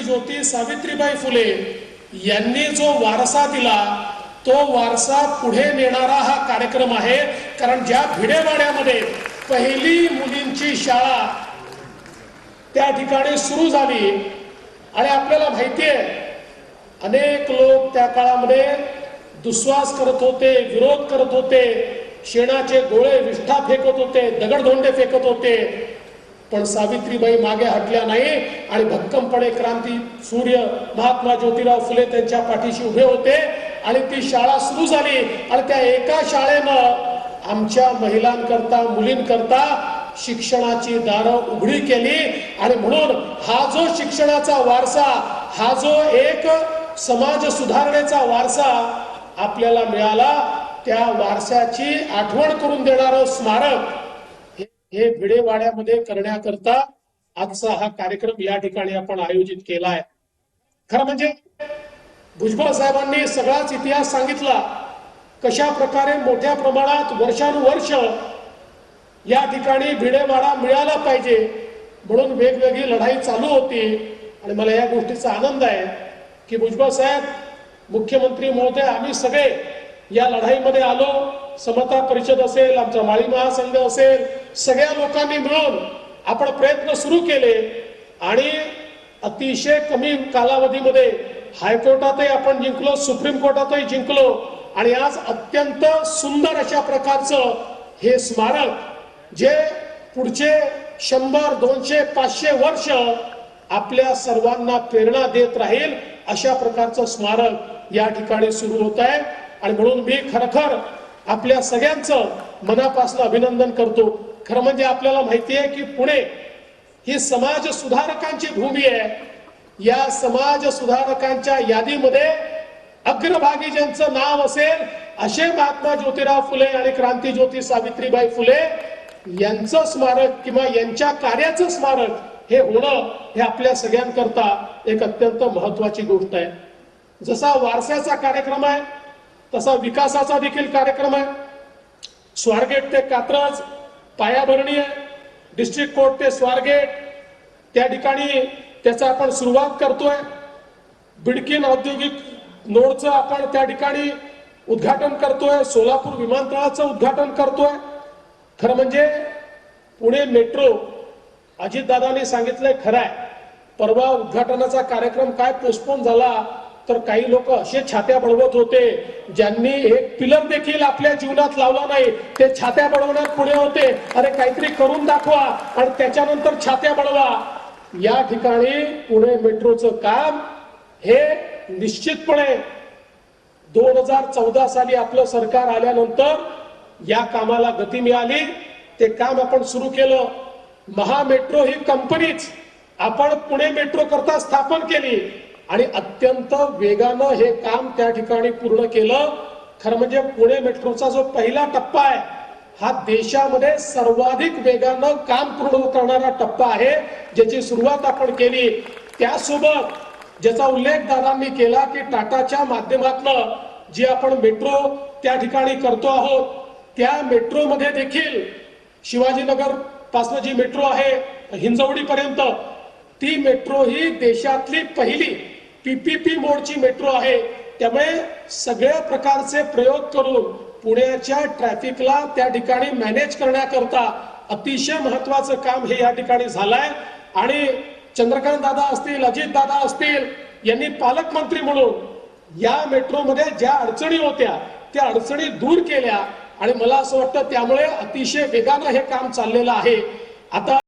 ज्योती सावित्रीबाई फुले यांनी जो वारसा दिला तो वारसा पुढे नेणारा हा कार्यक्रम आहे। कारण ज्या भिडेवाड्यामध्ये पहिली मुलींची शाळा त्या ठिकाणी सुरू झाली आणि आपल्याला माहिती आहे अनेक लोक त्या काळामध्ये दुस्वास करत होते, विरोध करत होते, शेणाचे गोळे विष्ठा फेकत होते, दगडधोंडे फेकत होते, पण सावित्रीबाई मागे हटल्या नाही आणि भक्कमपणे क्रांती सूर्य महात्मा ज्योतिराव फुले त्यांच्या पाठीशी उभे होते आणि ती शाळा सुरू झाली आणि त्या एका शाळेनं आमच्या महिलांकरता मुलींकरता शिक्षणाची दारं उघडी केली। आणि म्हणून हा जो शिक्षणाचा वारसा, हा जो एक समाज सुधारणेचा वारसा आपल्याला मिळाला, त्या वारशाची आठवण करून देणारं स्मारक हे भिडेवाड्यामध्ये करण्याकरता आजचा हा कार्यक्रम या ठिकाणी आपण आयोजित केला आहे। खरं म्हणजे भुजबळ साहेबांनी सगळाच इतिहास सांगितला, कशा प्रकारे मोठ्या प्रमाणात वर्षानुवर्ष या ठिकाणी भिडेवाडा मिळाला पाहिजे म्हणून वेगवेगळी लढाई चालू होती। आणि मला या गोष्टीचा आनंद आहे की भुजबळ साहेब, मुख्यमंत्री महोदय, आम्ही सगळे या लढाईमध्ये आलो। समता परिषद असेल, आमचा माळी महासंघ असेल, सगळ्या लोकांनी मिळून आपण प्रयत्न सुरू केले आणि अतिशय कमी कालावधीमध्ये हायकोर्टातही आपण जिंकलो, सुप्रीम कोर्टातही जिंकलो आणि आज अत्यंत सुंदर अशा प्रकारचं हे स्मारक जे पुढचे 100, 200, 500 वर्ष आपल्या सर्वांना प्रेरणा देत राहील अशा प्रकारचं स्मारक या ठिकाणी सुरू होत आहे। आणि म्हणून मी खरखर आपल्या सगळ्यांचं मनापासून अभिनंदन करतो। खरं म्हणजे आपल्याला माहिती आहे की पुणे ही समाज सुधारकांची भूमी आहे। या समाज सुधारकांच्या यादीमध्ये अग्रभागी ज्यांचं नाव असेल असे महात्मा ज्योतिराव फुले आणि क्रांतीज्योती सावित्रीबाई फुले यांचं स्मारक किंवा यांच्या कार्याचं स्मारक हे होणं हे आपल्या सगळ्यांकरता एक अत्यंत महत्वाची गोष्ट आहे। जसा वारसाचा कार्यक्रम आहे तसा विकासाचा देखील कार्यक्रम आहे। स्वारगेट ते कात्रज पायाभरणी आहे, डिस्ट्रिक्ट कोर्ट ते स्वारगेट त्या ठिकाणी त्याचा आपण सुरुवात करतोय। बिडकीन औद्योगिक नोडचं आपण त्या ठिकाणी उद्घाटन करतोय, सोलापूर विमानतळाचं उद्घाटन करतोय। खरं म्हणजे पुणे मेट्रो अजितदादांनी सांगितलंय खरं आहे, परवा उद्घाटनाचा कार्यक्रम काय पोस्टपोन झाला तर काही लोक असे छात्या बळवत होते ज्यांनी एक पिलर देखील आपल्या जीवनात लावला नाही, ते छात्या बळवण्यात पुढे होते। अरे काहीतरी करून दाखवा आणि त्याच्यानंतर छात्या बळवा। या ठिकाणी पुणे मेट्रोचं काम हे निश्चितपणे 2014 साली आपलं सरकार आल्यानंतर या कामाला गती मिळाली। ते काम आपण सुरू केलं। महामेट्रो ही कंपनीच आपण पुणे मेट्रो करता स्थापन केली आणि अत्यंत वेगानं हे काम त्या ठिकाणी पूर्ण केलं। खरं म्हणजे पुणे मेट्रोचा जो पहिला टप्पा आहे हा देशामध्ये सर्वाधिक वेगानं काम पूर्ण करणारा टप्पा आहे, ज्याची सुरुवात आपण केली। त्यासोबत ज्याचा उल्लेख दादांनी केला की टाटाच्या माध्यमातून जी आपण मेट्रो त्या ठिकाणी करतो आहोत, त्या मेट्रोमध्ये देखील शिवाजीनगर पासून जी मेट्रो आहे हिंजवडी पर्यंत, ती मेट्रो ही देशातली पहिली पीपीपी मोडची मेट्रो आहे। त्यामुळे सगळ्या प्रकारचे प्रयोग करून पुण्याच्या ट्रॅफिकला त्या ठिकाणी मॅनेज करण्याकरता अतिशय महत्वाचं काम हे या ठिकाणी झालंय। आणि चंद्रकांत दादा असतील, अजित दादा असतील यांनी पालकमंत्री म्हणून या मेट्रोमध्ये ज्या अडचणी होत्या त्या अडचणी दूर केल्या आणि मला असं वाटतं त्यामुळे अतिशय वेगानं हे काम चाललेलं आहे। आता